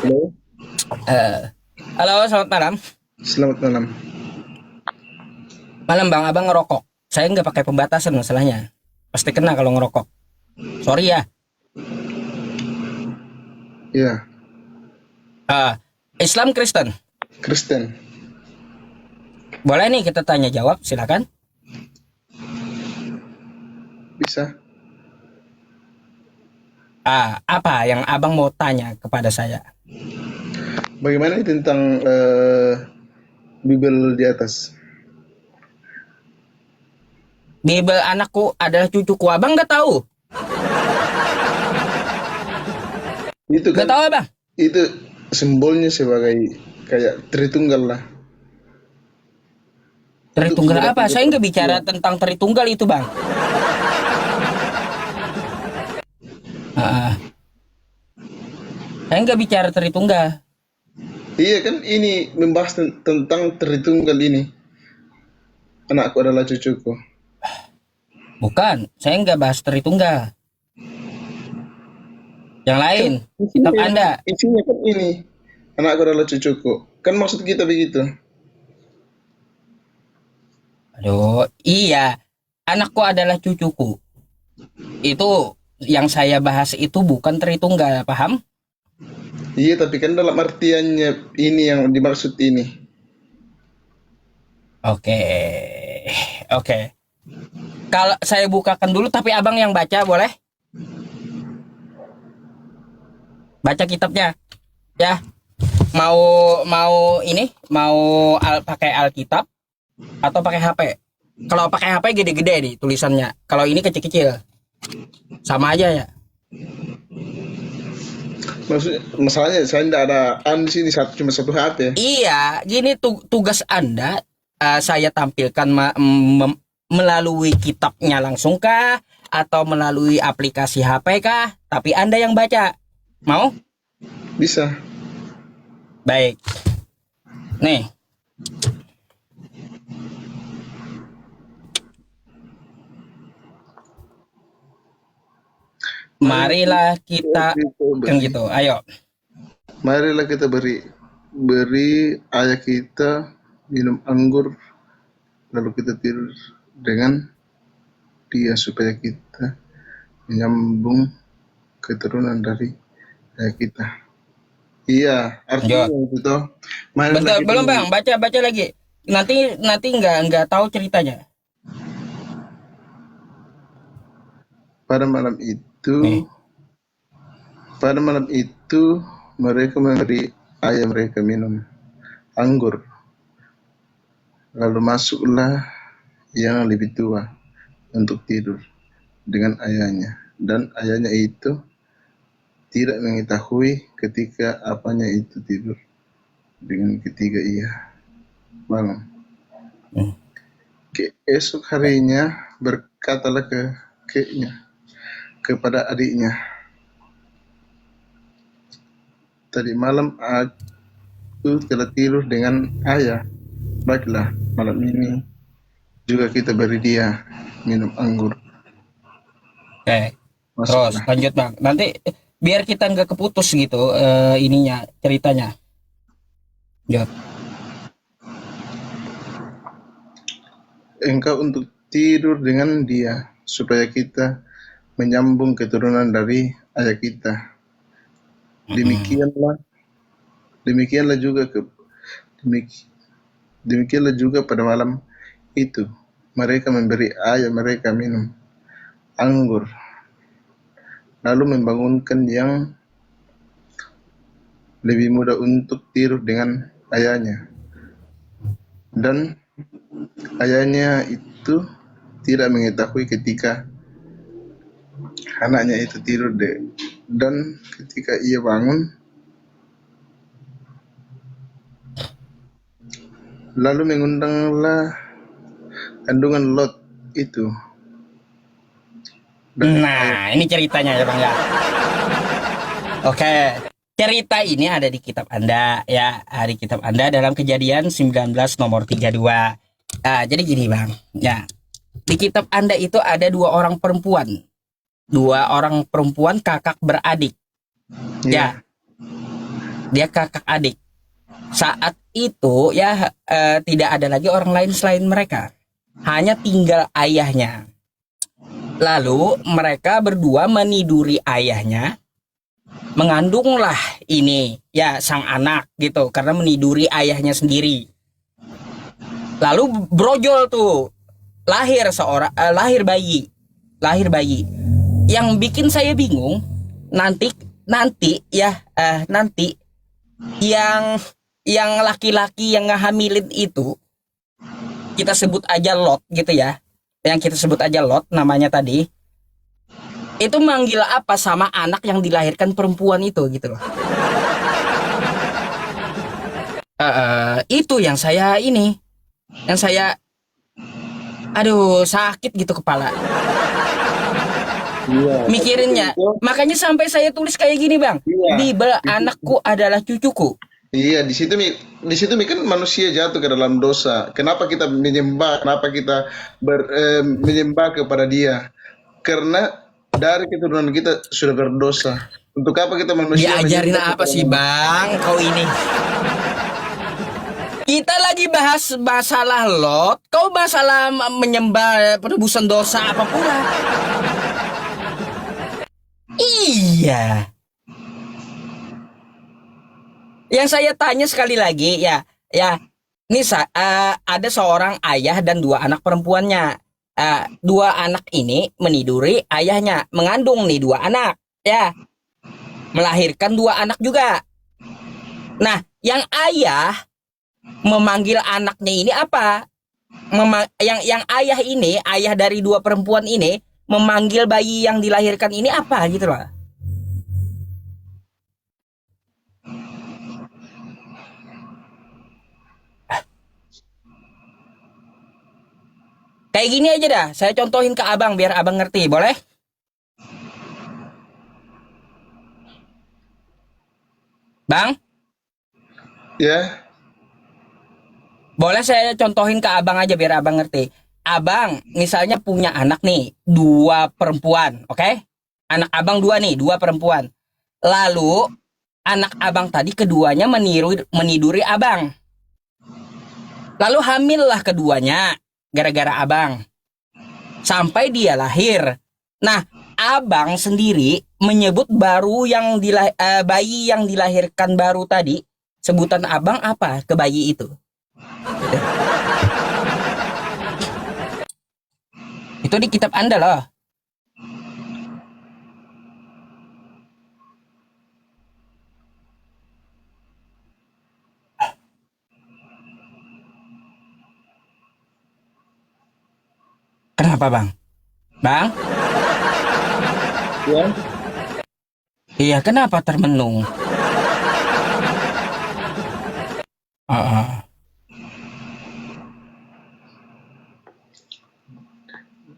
Halo, Eh, Halo, selamat malam. selamat malam. Malam bang, abang ngerokok. Saya nggak pakai pembatasan masalahnya. Pasti kena kalau ngerokok. Sorry ya. Ya, Ah, Islam Kristen. Kristen. Boleh nih kita tanya jawab, silakan. Bisa. Apa yang abang mau tanya kepada saya? Bagaimana tentang Bible di atas? Bible anakku adalah cucuku. Abang nggak tahu? Itu Nggak kan, tahu abang? itu simbolnya sebagai kayak Tritunggal lah. Untuk Tritunggal beberapa apa? Saya beberapa nggak bicara ya. tentang Tritunggal itu bang. Ah, saya nggak bicara Tritunggal. Iya kan ini membahas tentang Tritunggal ini. Anakku adalah cucuku. Bukan, saya nggak bahas Tritunggal. Yang Kan lain, isinya kitab yang Anda. isinya kan ini. Anakku adalah cucuku. Kan maksud kita begitu. Aduh, iya. Anakku adalah cucuku. Itu yang saya bahas itu bukan Tritunggal, paham? Iya, tapi kan dalam artiannya ini yang dimaksud ini. Oke. Oke. Kalau saya bukakan dulu tapi Abang yang baca boleh? Baca kitabnya ya. Mau mau ini, mau pakai Alkitab atau pakai HP? Kalau pakai HP gede-gede nih tulisannya. Kalau ini kecil-kecil. Sama aja ya. Maksudnya, masalahnya saya tidak ada di sini cuma satu HP ya. Iya, gini tugas Anda saya tampilkan melalui kitabnya langsung kah atau melalui aplikasi HP kah? Tapi Anda yang baca. Mau? Bisa. Baik. Nih, Marilah marilah kita kita kan beri. gitu. Ayo. Marilah kita beri ayah kita minum anggur, lalu kita tidur dengan dia supaya kita menyambung keturunan dari ayah kita. Iya, Lanjut. artinya itu toh. Marilah Bentar, kita belum Bang, baca-baca lagi. Nanti nanti nggak tahu ceritanya. pada malam itu, Nih. pada malam itu mereka memberi ayah mereka minum anggur. Lalu masuklah yang lebih tua untuk tidur dengan ayahnya, dan ayahnya itu tidak mengetahui ketika apanya itu tidur dengan ketiga ia bangun. Hmm. Keesok harinya berkatalah kakeknya kepada adiknya, tadi malam aku telah tidur dengan ayah. Baiklah, malam ini juga kita beri dia minum anggur. Oke. Terus Masuklah. lanjut Bang. Nanti biar kita nggak keputus gitu ininya ceritanya. Lanjut. Engkau untuk tidur dengan dia, supaya kita menyambung keturunan dari ayah kita. Mm-mm. Demikianlah, demikianlah juga demikianlah juga pada malam itu mereka memberi ayah mereka minum anggur, lalu membangunkan yang lebih muda untuk tidur dengan ayahnya. Dan ayahnya itu tidak mengetahui ketika anaknya itu tidur dan ketika ia bangun, lalu mengundanglah kandungan Lot itu dan ayah. Nah, ini ceritanya ya Bang ya. Oke. Cerita ini ada di kitab Anda ya, di kitab Anda dalam Kejadian 19 nomor 32. Jadi gini Bang, ya. Di kitab Anda itu ada dua orang perempuan. Dua orang perempuan kakak beradik. Ya, Ya, Dia kakak adik. Saat itu ya tidak ada lagi orang lain selain mereka. Hanya tinggal ayahnya. Lalu mereka berdua meniduri ayahnya, mengandunglah ini ya sang anak gitu karena meniduri ayahnya sendiri. Lalu brojol tuh lahir bayi. Yang bikin saya bingung nanti nanti ya nanti yang laki-laki yang ngehamilin itu kita sebut aja Lot gitu ya. Yang kita sebut aja Lot namanya tadi. Itu manggil apa sama anak yang dilahirkan perempuan itu gitu loh. Itu yang saya aduh sakit gitu kepala Iya, mikirinnya. itu. Makanya sampai saya tulis kayak gini bang. Iya, Bible anakku adalah cucuku. iya, di situ Mi kan manusia jatuh ke dalam dosa. Kenapa kita menyembah? Kenapa kita menyembah kepada Dia? Karena dari keturunan kita sudah berdosa. Untuk apa kita manusia Diajarin menyembah apa kepada sih manusia? bang kau ini? Kita lagi bahas masalah Lot, kau masalah menyembah penebusan dosa apa pula? Iya. Yang saya tanya sekali lagi ya, ini ada seorang ayah dan dua anak perempuannya. Dua anak ini meniduri ayahnya, mengandung nih dua anak, ya, melahirkan dua anak juga. Nah, yang ayah memanggil anaknya ini apa? Yang ayah ini, ayah dari dua perempuan ini memanggil bayi yang dilahirkan ini apa gitu loh. Kayak gini aja dah, saya contohin ke abang biar abang ngerti, boleh? Bang, Ya, boleh saya contohin ke abang aja biar abang ngerti. Abang misalnya punya anak nih, dua perempuan, oke? Anak abang dua nih, dua perempuan. Lalu anak abang tadi keduanya meniduri abang. Lalu hamillah keduanya gara-gara abang. Sampai dia lahir. Nah, abang sendiri menyebut bayi yang dilahirkan baru tadi, sebutan abang apa ke bayi itu? Itu di kitab Anda loh. Kenapa bang? Bang? ya. Iya, kenapa termenung? Ah,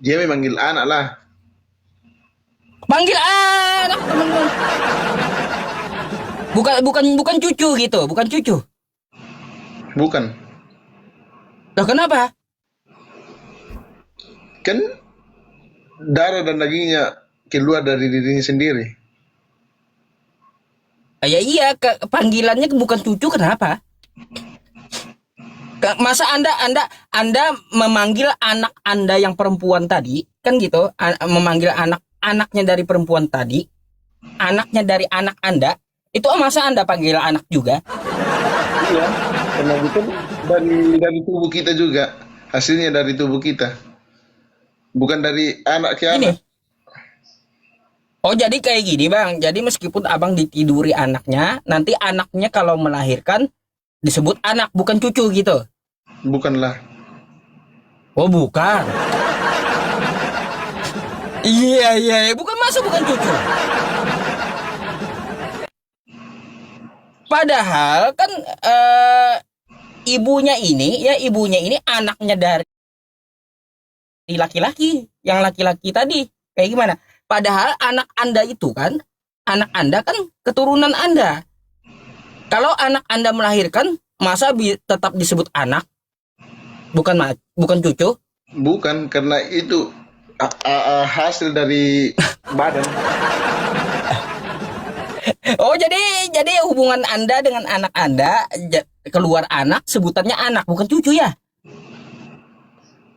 Dia memanggil anak lah. Panggil anak temen-temen. Bukan cucu gitu, bukan cucu. Bukan. Loh kenapa? Kan darah dan dagingnya keluar dari dirinya sendiri. Ya iya, panggilannya bukan cucu kenapa? Masa Anda memanggil anak Anda yang perempuan tadi, kan gitu, memanggil anaknya dari perempuan tadi, anaknya dari anak Anda, itu masa Anda panggil anak juga? Iya, karena itu dari tubuh kita juga. Hasilnya dari tubuh kita. Bukan dari anak ke Ini. anak. Oh jadi kayak gini bang, jadi meskipun abang ditiduri anaknya, nanti anaknya kalau melahirkan disebut anak, bukan cucu gitu. Bukanlah. Oh bukan. Iya, bukan masa bukan cucu. Padahal kan ibunya ini anaknya dari laki-laki, yang laki-laki tadi. Kayak gimana? Padahal anak Anda itu kan, anak Anda kan keturunan Anda. Kalau anak Anda melahirkan, masa tetap disebut anak? Bukan cucu? Bukan, karena itu hasil dari badan. Oh, jadi hubungan Anda dengan anak Anda keluar anak sebutannya anak bukan cucu ya?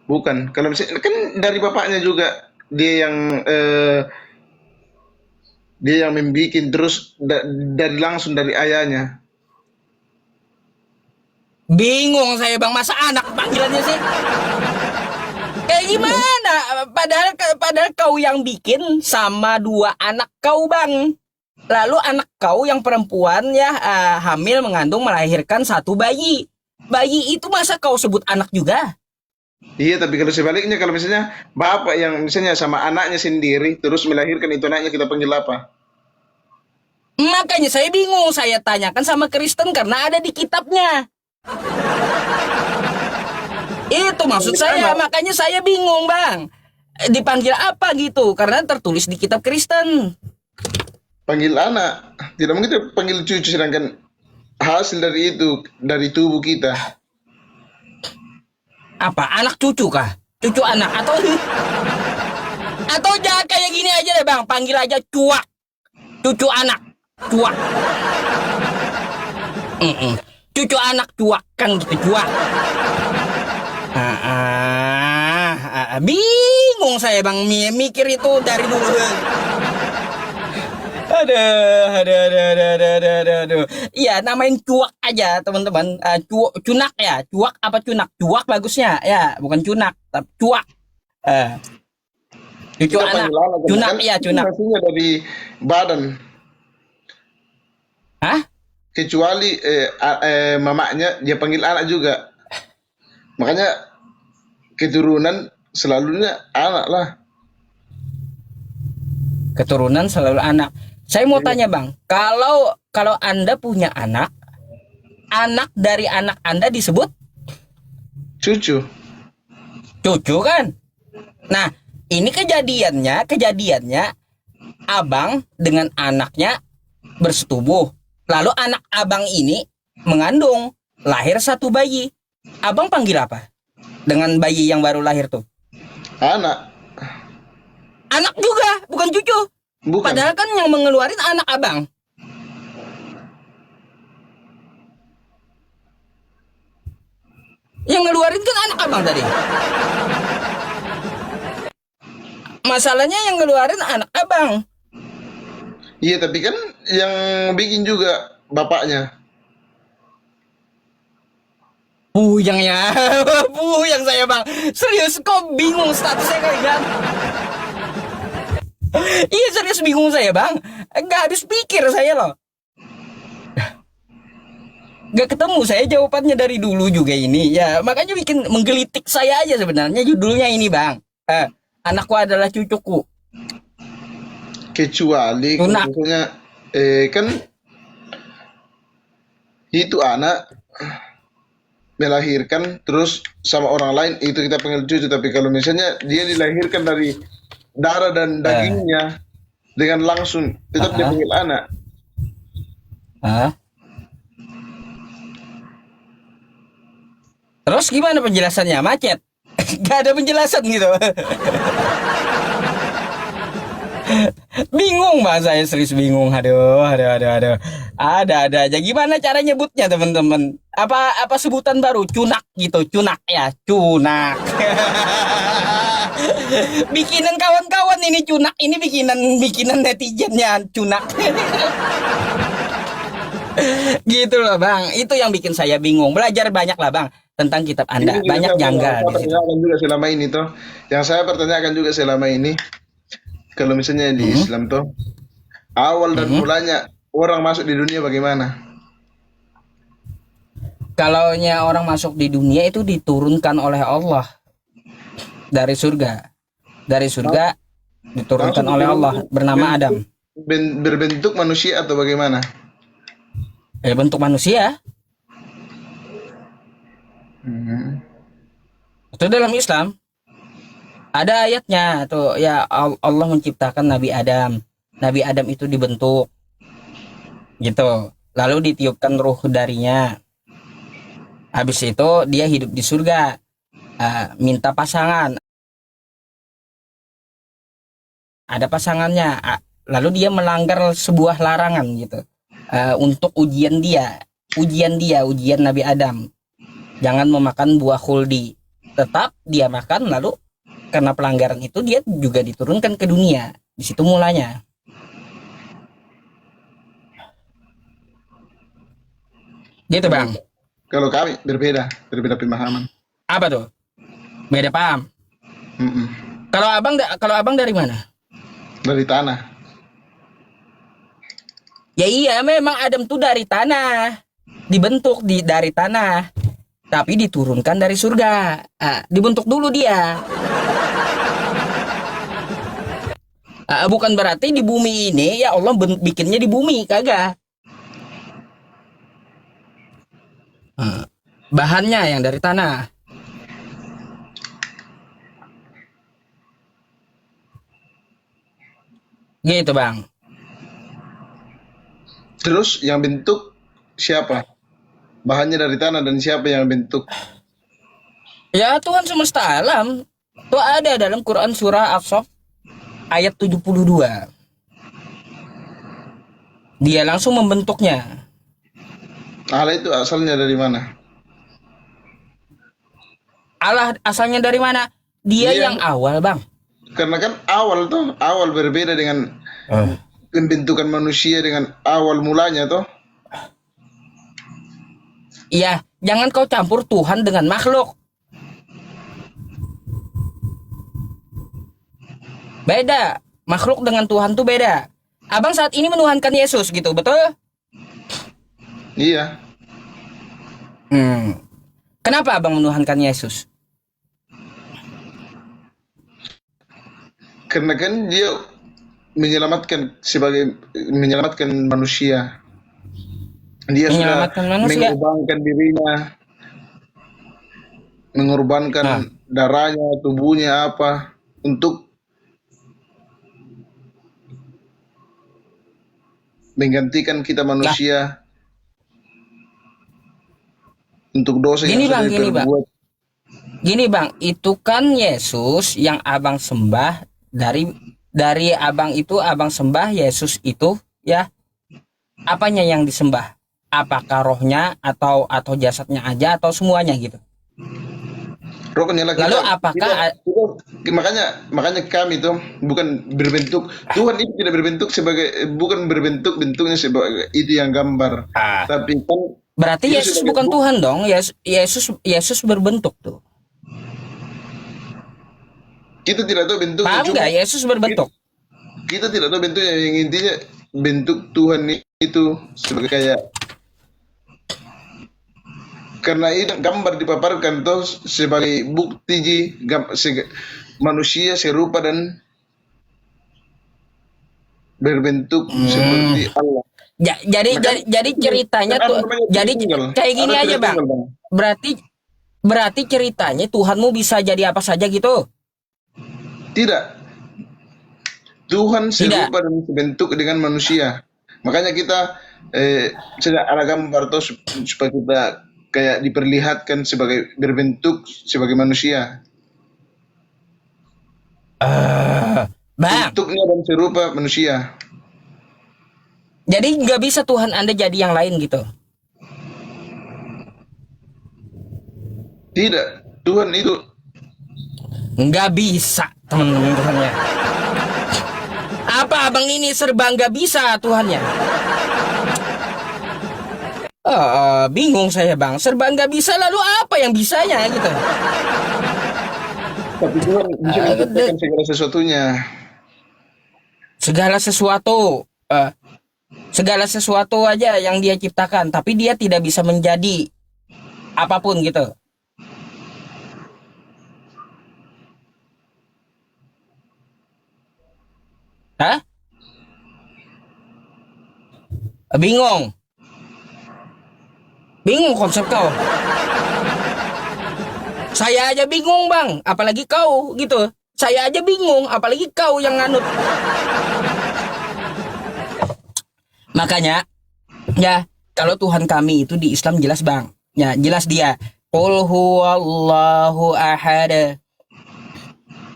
Bukan. Kalau misalnya kan dari bapaknya juga dia yang dia yang membikin terus dari langsung dari ayahnya. Bingung saya Bang, masa anak panggilannya sih? Kayak gimana? Padahal kau yang bikin sama dua anak kau Bang. Lalu anak kau yang perempuan ya hamil mengandung melahirkan satu bayi. Bayi itu masa kau sebut anak juga? Iya, tapi kalau sebaliknya kalau misalnya bapak yang misalnya sama anaknya sendiri terus melahirkan itu anaknya kita panggil apa? Makanya saya bingung, saya tanyakan sama Kristen karena ada di kitabnya. Itu maksud saya, makanya saya bingung Bang. Dipanggil apa gitu, karena tertulis di kitab Kristen. Panggil anak. Tidak mungkin kita panggil cucu sedangkan hasil dari itu dari tubuh kita. Apa, anak cucu kah? Cucu anak atau jangan kayak gini aja deh Bang, panggil aja cuak. Cucu anak, cuak. Cucu anak cuak kan gitu, cuak. Bingung saya Bang mikir itu dari dulu. Aduh. Iya, namain cuak aja teman-teman. Cunak ya, cuak apa cunak? Cuak bagusnya ya, bukan cunak, tapi cuak. Cucu Kita anak, panggil anak cunak kan ya, itu cunak. hasilnya dari badan. Hah? Kecuali mamanya dia panggil anak juga. Makanya keturunan selalunya anak lah. Keturunan selalu anak. Saya mau tanya Bang, kalau Anda punya anak, anak dari anak Anda disebut Cucu. cucu kan? Nah, ini kejadiannya abang dengan anaknya bersetubuh. Lalu anak abang ini mengandung, lahir satu bayi. Abang panggil apa? Dengan bayi yang baru lahir tuh. Anak. Anak juga, bukan cucu. Bukan. Padahal kan yang mengeluarin anak abang. Yang ngeluarin kan anak abang tadi. Masalahnya yang ngeluarin anak abang. Iya, tapi kan yang bikin juga bapaknya. Puyang ya. Puyang saya Bang. Serius kok bingung statusnya kayak gak? Iya serius bingung saya Bang. Gak habis pikir saya loh. Gak ketemu saya jawabannya dari dulu juga ini. Ya makanya bikin menggelitik saya aja sebenarnya judulnya ini Bang. Anakku adalah cucuku. Kecuali kalau Lunak. misalnya kan itu anak melahirkan terus sama orang lain itu kita panggil cucu, tapi kalau misalnya dia dilahirkan dari darah dan dagingnya dengan langsung tetap dia panggil anak. Hah? Terus gimana penjelasannya? Macet. Gak ada penjelasan gitu. Bingung Bang, saya serius bingung. Aduh. Ada aja. Gimana cara nyebutnya teman-teman? Apa sebutan baru? Cunak gitu, cunak ya, cunak. Bikinan kawan-kawan ini cunak, ini bikinan netizennya cunak. Gitu loh Bang. Itu yang bikin saya bingung. Belajar banyak lah Bang tentang kitab Anda. Ini Banyak janggal di situ. pertanyakan juga selama ini toh. Yang saya pertanyakan juga selama ini, kalau misalnya di Islam toh, awal dan mulanya orang masuk di dunia bagaimana? Kalaunya orang masuk di dunia itu diturunkan oleh Allah dari surga. Dari surga diturunkan Langsung oleh Allah bernama Adam. Berbentuk manusia atau bagaimana? Bentuk manusia. Itu dalam Islam. Ada ayatnya tuh ya Allah menciptakan Nabi Adam. Nabi Adam itu dibentuk gitu. Lalu ditiupkan ruh darinya. Habis itu dia hidup di surga. Minta pasangan. Ada pasangannya. lalu dia melanggar sebuah larangan gitu. Untuk ujian Nabi Adam, jangan memakan buah khuldi. Tetap dia makan, lalu karena pelanggaran itu dia juga diturunkan ke dunia. Di situ mulanya. Gitu bang. Kalau kami berbeda pemahaman. Apa tuh? Beda paham. Mm-mm. Kalau abang dari mana? Dari tanah. Ya iya, memang Adam tuh dari tanah, dibentuk dari tanah, tapi diturunkan dari surga. Dibentuk dulu dia. Bukan berarti di bumi ini ya Allah bikinnya di bumi, kagak. Bahannya yang dari tanah. Gitu bang. Terus yang bentuk siapa? Bahannya dari tanah dan siapa yang bentuk? Ya Tuhan semesta alam. Itu ada dalam Quran surah As-Saff ayat 72. Dia langsung membentuknya. Allah itu asalnya dari mana? Allah asalnya dari mana? Dia yang awal bang. Karena kan awal berbeda dengan pembentukan manusia dengan awal mulanya toh. Iya, jangan kau campur Tuhan dengan makhluk. Beda, makhluk dengan Tuhan tuh beda. Abang saat ini menuhankan Yesus gitu, betul? Iya. Kenapa abang menuhankan Yesus? Karena kan dia menyelamatkan manusia. Dia Menyelamatkan sudah manusia. mengorbankan dirinya, mengorbankan darahnya, tubuhnya apa untuk menggantikan kita manusia untuk dosa yang sudah diperbuat. Gini bang, itu kan Yesus yang abang sembah dari abang itu, abang sembah Yesus itu ya. Apanya yang disembah? Apakah rohnya atau jasadnya aja atau semuanya gitu? Rohnya lagi. Lalu apakah makanya kami itu bukan berbentuk, Tuhan itu tidak berbentuk bukan berbentuk bentuknya sebagai itu yang gambar. Tapi kan berarti Yesus bukan Tuhan dong. Yesus berbentuk tuh. Kita tidak tahu bentuknya. Paham nggak? Yesus berbentuk. Kita tidak tahu bentuknya, yang intinya bentuk Tuhan itu sebagai kayak, karena itu gambar dipaparkan tuh sebagai bukti manusia serupa dan berbentuk seperti Allah. Jadi ceritanya tuh jadi kayak gini aja bang. Berarti ceritanya Tuhanmu bisa jadi apa saja gitu? Tidak. Tuhan serupa dan sebentuk dengan manusia. Makanya kita sejak ada gambar tuh supaya kita kayak diperlihatkan sebagai berbentuk sebagai manusia. Bang. Bentuknya dan serupa manusia. Jadi nggak bisa Tuhan Anda jadi yang lain gitu? Tidak. Tuhan itu nggak bisa, teman-teman Tuhannya. Apa abang ini serba nggak bisa Tuhannya? Bingung saya bang, serba nggak bisa lalu apa yang bisanya gitu? Tapi Tuhan bisa menciptakan segala sesuatunya. Segala sesuatu aja yang dia ciptakan, tapi dia tidak bisa menjadi apapun gitu. Hah? Bingung konsep kau. Saya aja bingung bang, apalagi kau gitu. Saya aja bingung, apalagi kau yang nganut. Makanya, ya kalau Tuhan kami itu di Islam jelas bang. Ya jelas dia. Qul huwallahu ahad.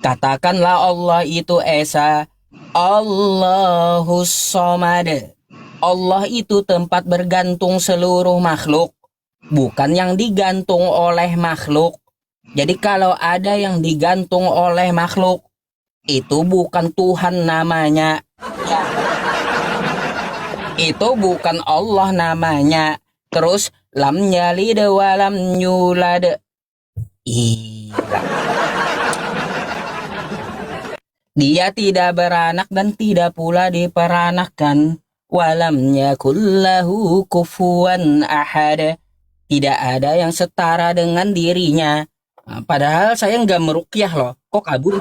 Katakanlah Allah itu Esa. Allahus Somad. Allah itu tempat bergantung seluruh makhluk, bukan yang digantung oleh makhluk. Jadi kalau ada yang digantung oleh makhluk, itu bukan Tuhan namanya. Itu bukan Allah namanya. Terus lam yalid wa lam yulad. Ih, dia tidak beranak dan tidak pula diperanakkan. Walam yakullahu kufuwan ahad. Tidak ada yang setara dengan dirinya. Nah, padahal saya nggak meruqyah loh. Kok kabur?